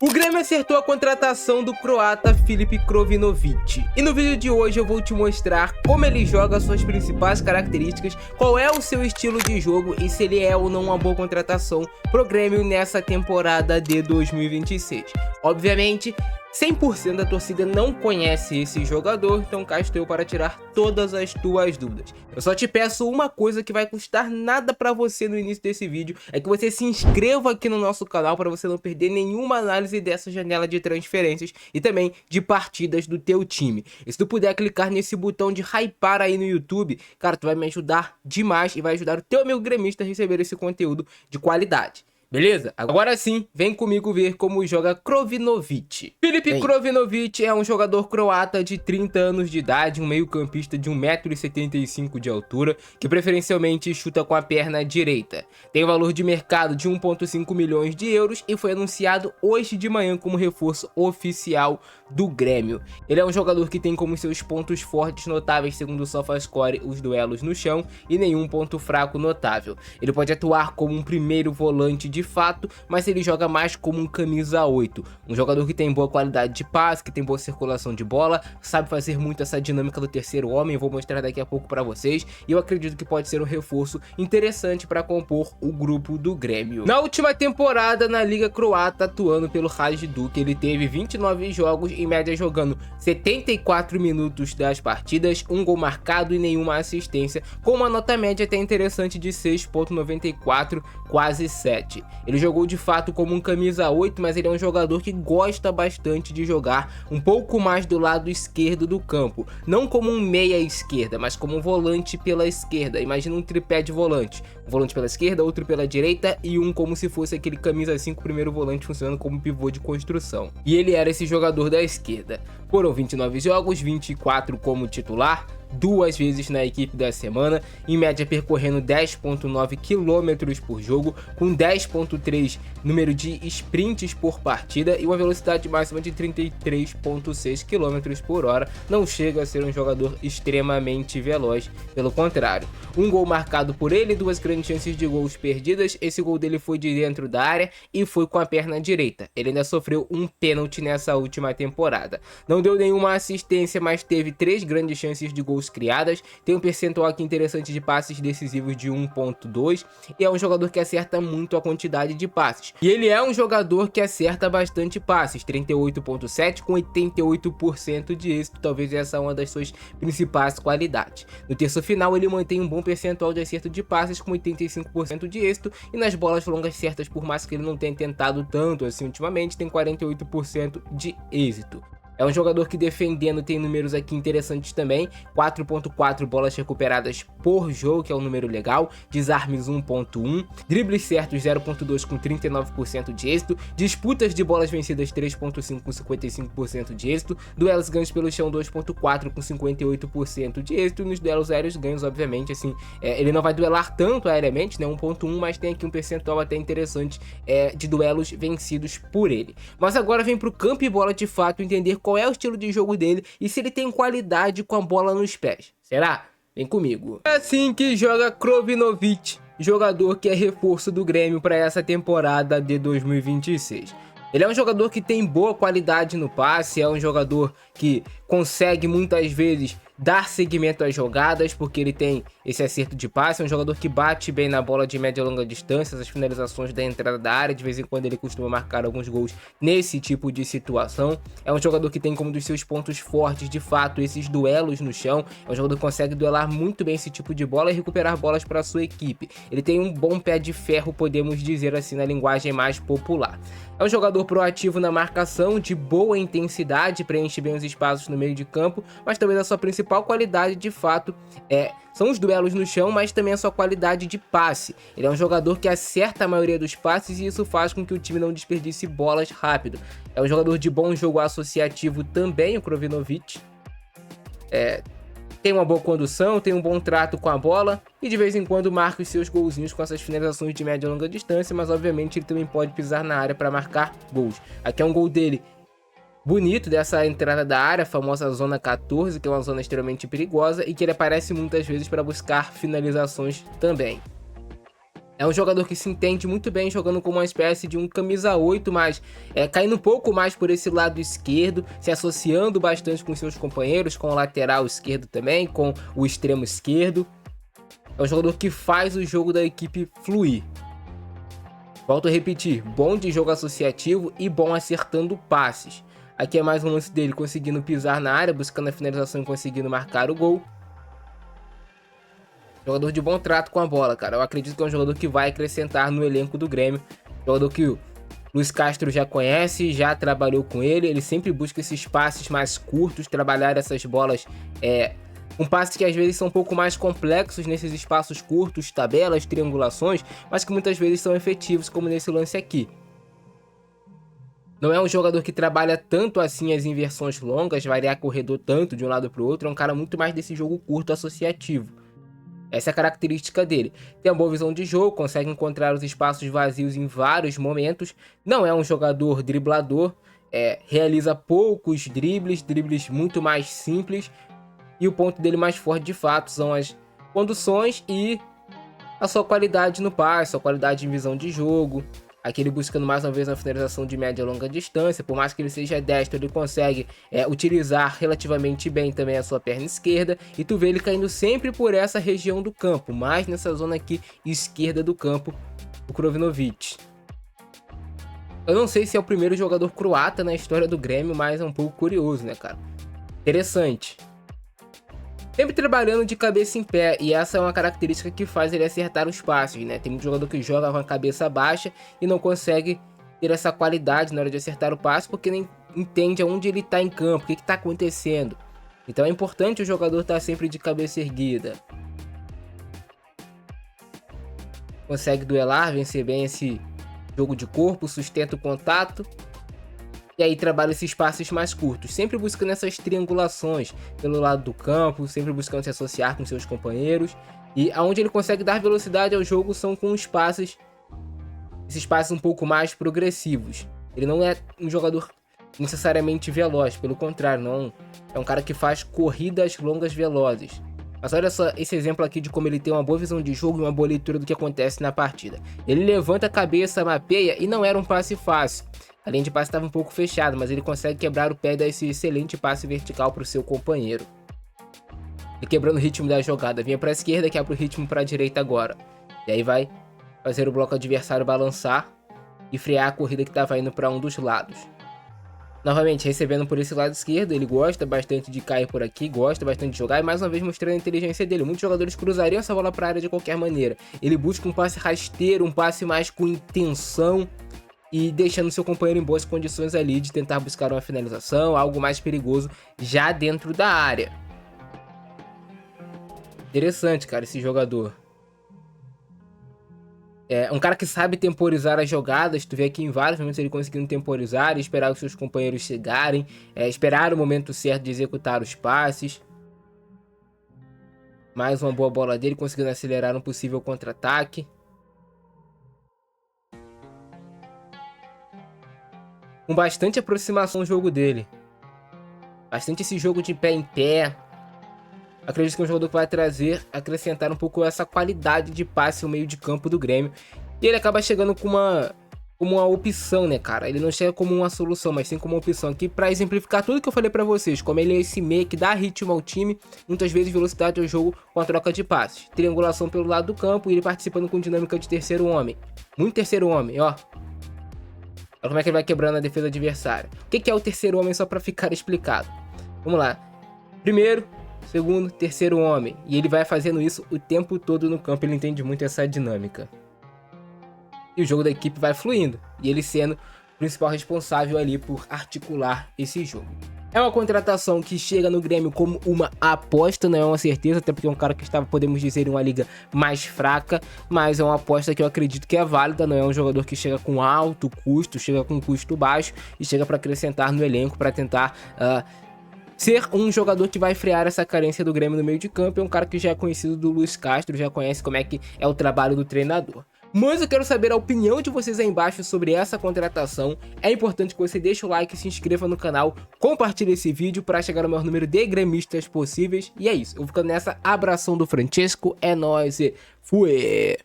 O Grêmio acertou a contratação do croata Filip Krovinovic. E no vídeo de hoje eu vou te mostrar como ele joga, suas principais características, qual é o seu estilo de jogo e se ele é ou não uma boa contratação pro Grêmio nessa temporada de 2026. Obviamente, 100% da torcida não conhece esse jogador, então cá estou eu para tirar todas as tuas dúvidas. Eu só te peço uma coisa que vai custar nada para você no início desse vídeo, é que você se inscreva aqui no nosso canal para você não perder nenhuma análise dessa janela de transferências e também de partidas do teu time. E se tu puder clicar nesse botão de hypar aí no YouTube, cara, tu vai me ajudar demais e vai ajudar o teu amigo gremista a receber esse conteúdo de qualidade. Beleza? Agora sim, vem comigo ver como joga Krovinovic. Filip Krovinovic é um jogador croata de 30 anos de idade, um meio campista de 1,75 m de altura, que preferencialmente chuta com a perna direita. Tem um valor de mercado de 1,5 milhões de euros e foi anunciado hoje de manhã como reforço oficial do Grêmio. Ele é um jogador que tem como seus pontos fortes notáveis, segundo o SofaScore, os duelos no chão e nenhum ponto fraco notável. Ele pode atuar como um primeiro volante de fato, mas ele joga mais como um camisa 8, um jogador que tem boa qualidade de passe, que tem boa circulação de bola, sabe fazer muito essa dinâmica do terceiro homem, eu vou mostrar daqui a pouco para vocês, e eu acredito que pode ser um reforço interessante para compor o grupo do Grêmio. Na última temporada na Liga Croata, atuando pelo Hajduk, ele teve 29 jogos, em média jogando 74 minutos das partidas, um gol marcado e nenhuma assistência, com uma nota média até interessante de 6,94, quase 7. Ele jogou de fato como um camisa 8, mas ele é um jogador que gosta bastante de jogar um pouco mais do lado esquerdo do campo. Não como um meia esquerda, mas como um volante pela esquerda. Imagina um tripé de volante. Um volante pela esquerda, outro pela direita e um como se fosse aquele camisa 5, primeiro volante funcionando como pivô de construção. E ele era esse jogador da esquerda. Foram 29 jogos, 24 como titular, 2 vezes na equipe da semana, em média percorrendo 10,9 km por jogo, com 10,3 número de sprints por partida e uma velocidade máxima de 33,6 km por hora. Não chega a ser um jogador extremamente veloz, pelo contrário. Um gol marcado por ele, 2 grandes chances de gols perdidas. Esse gol dele foi de dentro da área e foi com a perna direita. Ele ainda sofreu um pênalti nessa última temporada. Não deu nenhuma assistência, mas teve 3 grandes chances de gols criadas, tem um percentual aqui interessante de passes decisivos de 1,2 e é um jogador que acerta muito a quantidade de passes. E ele é um jogador que acerta bastante passes, 38,7 com 88% de êxito, talvez essa é uma das suas principais qualidades. No terço final ele mantém um bom percentual de acerto de passes com 85% de êxito e nas bolas longas certas, por mais que ele não tenha tentado tanto assim ultimamente, tem 48% de êxito. É um jogador que defendendo tem números aqui interessantes também, 4,4 bolas recuperadas por jogo, que é um número legal, desarmes 1,1, dribles certos 0,2 com 39% de êxito, disputas de bolas vencidas 3,5 com 55% de êxito, duelos ganhos pelo chão 2,4 com 58% de êxito, e nos duelos aéreos ganhos, obviamente, assim, ele não vai duelar tanto aéreamente, né, 1,1, mas tem aqui um percentual até interessante de duelos vencidos por ele. Mas agora vem pro campo e bola de fato entender qual é o estilo de jogo dele e se ele tem qualidade com a bola nos pés. Será? Vem comigo. É assim que joga Krovinovic, jogador que é reforço do Grêmio para essa temporada de 2026. Ele é um jogador que tem boa qualidade no passe, é um jogador que consegue muitas vezes dar seguimento às jogadas, porque ele tem esse acerto de passe, é um jogador que bate bem na bola de média e longa distância, as finalizações da entrada da área, de vez em quando ele costuma marcar alguns gols nesse tipo de situação. É um jogador que tem como dos seus pontos fortes, de fato, esses duelos no chão, é um jogador que consegue duelar muito bem esse tipo de bola e recuperar bolas para sua equipe. Ele tem um bom pé de ferro, podemos dizer assim na linguagem mais popular. É um jogador proativo na marcação, de boa intensidade, preenche bem os espaços no meio de campo, mas também a sua principal qualidade de fato são os duelos no chão, mas também a sua qualidade de passe. Ele é um jogador que acerta a maioria dos passes e isso faz com que o time não desperdice bolas rápido. É um jogador de bom jogo associativo também, o Krovinovic. Tem uma boa condução, tem um bom trato com a bola e de vez em quando marca os seus golzinhos com essas finalizações de média e longa distância, mas obviamente ele também pode pisar na área para marcar gols. Aqui é um gol dele bonito dessa entrada da área, a famosa zona 14, que é uma zona extremamente perigosa e que ele aparece muitas vezes para buscar finalizações também. É um jogador que se entende muito bem jogando como uma espécie de um camisa 8, mas caindo um pouco mais por esse lado esquerdo, se associando bastante com seus companheiros, com o lateral esquerdo também, com o extremo esquerdo. É um jogador que faz o jogo da equipe fluir. Volto a repetir, bom de jogo associativo e bom acertando passes. Aqui é mais um lance dele conseguindo pisar na área, buscando a finalização e conseguindo marcar o gol. Jogador de bom trato com a bola, cara. Eu acredito que é um jogador que vai acrescentar no elenco do Grêmio. Jogador que o Luiz Castro já conhece, já trabalhou com ele. Ele sempre busca esses passes mais curtos, trabalhar essas bolas com passes que às vezes são um pouco mais complexos nesses espaços curtos, tabelas, triangulações, mas que muitas vezes são efetivos, como nesse lance aqui. Não é um jogador que trabalha tanto assim as inversões longas, variar corredor tanto de um lado para o outro. É um cara muito mais desse jogo curto associativo. Essa é a característica dele. Tem uma boa visão de jogo, consegue encontrar os espaços vazios em vários momentos. Não é um jogador driblador, realiza poucos dribles muito mais simples. E o ponto dele mais forte de fato são as conduções e a sua qualidade no passe, sua qualidade em visão de jogo. Aqui ele buscando mais uma vez uma finalização de média e longa distância. Por mais que ele seja destro, ele consegue utilizar relativamente bem também a sua perna esquerda. E tu vê ele caindo sempre por essa região do campo, mais nessa zona aqui esquerda do campo, o Krovinovic. Eu não sei se é o primeiro jogador croata na história do Grêmio, mas é um pouco curioso, né, cara? Interessante. Sempre trabalhando de cabeça em pé, e essa é uma característica que faz ele acertar os passes, né? Tem muito jogador que joga com a cabeça baixa e não consegue ter essa qualidade na hora de acertar o passe, porque nem entende aonde ele tá em campo, o que tá acontecendo. Então é importante o jogador estar sempre de cabeça erguida. Consegue duelar, vencer bem esse jogo de corpo, sustenta o contato. E aí trabalha esses passes mais curtos, sempre buscando essas triangulações pelo lado do campo, sempre buscando se associar com seus companheiros. E aonde ele consegue dar velocidade ao jogo são com os passes, esses passes um pouco mais progressivos. Ele não é um jogador necessariamente veloz, pelo contrário, não é um cara que faz corridas longas velozes. Mas olha só esse exemplo aqui de como ele tem uma boa visão de jogo e uma boa leitura do que acontece na partida. Ele levanta a cabeça, mapeia, e não era um passe fácil. A linha de passe estava um pouco fechada, mas ele consegue quebrar o pé e dar esse excelente passe vertical para o seu companheiro. E quebrando o ritmo da jogada. Vinha para a esquerda, quebra o ritmo para a direita agora. E aí vai fazer o bloco adversário balançar e frear a corrida que estava indo para um dos lados. Novamente, recebendo por esse lado esquerdo, ele gosta bastante de cair por aqui, gosta bastante de jogar e mais uma vez mostrando a inteligência dele. Muitos jogadores cruzariam essa bola para a área de qualquer maneira. Ele busca um passe rasteiro, um passe mais com intenção, e deixando seu companheiro em boas condições ali de tentar buscar uma finalização, algo mais perigoso já dentro da área. Interessante, cara, esse jogador. É um cara que sabe temporizar as jogadas. Tu vê aqui em vários momentos ele conseguindo temporizar e esperar os seus companheiros chegarem, esperar o momento certo de executar os passes. Mais uma boa bola dele, conseguindo acelerar um possível contra-ataque. Com bastante aproximação no jogo dele. Bastante esse jogo de pé em pé. Acredito que é um jogador que vai acrescentar um pouco essa qualidade de passe no meio de campo do Grêmio. E ele acaba chegando como uma opção, né, cara? Ele não chega como uma solução, mas sim como uma opção aqui pra exemplificar tudo que eu falei pra vocês. Como ele é esse meia que dá ritmo ao time, muitas vezes velocidade ao jogo com a troca de passes. Triangulação pelo lado do campo e ele participando com dinâmica de terceiro homem. Muito terceiro homem, ó. Olha como é que ele vai quebrando a defesa adversária. O que é o terceiro homem, só pra ficar explicado? Vamos lá. Primeiro, segundo, terceiro homem. E ele vai fazendo isso o tempo todo no campo. Ele entende muito essa dinâmica. E o jogo da equipe vai fluindo. E ele sendo o principal responsável ali por articular esse jogo. É uma contratação que chega no Grêmio como uma aposta, não é uma certeza, até porque é um cara que estava, podemos dizer, em uma liga mais fraca, mas é uma aposta que eu acredito que é válida, não é um jogador que chega com alto custo, chega com custo baixo e chega para acrescentar no elenco, para tentar ser um jogador que vai frear essa carência do Grêmio no meio de campo. É um cara que já é conhecido do Luiz Castro, já conhece como é que é o trabalho do treinador. Mas eu quero saber a opinião de vocês aí embaixo sobre essa contratação. É importante que você deixe o like, se inscreva no canal, compartilhe esse vídeo para chegar ao maior número de gremistas possíveis. E é isso, eu vou ficando nessa. Abração do Francesco, é nóis e fui!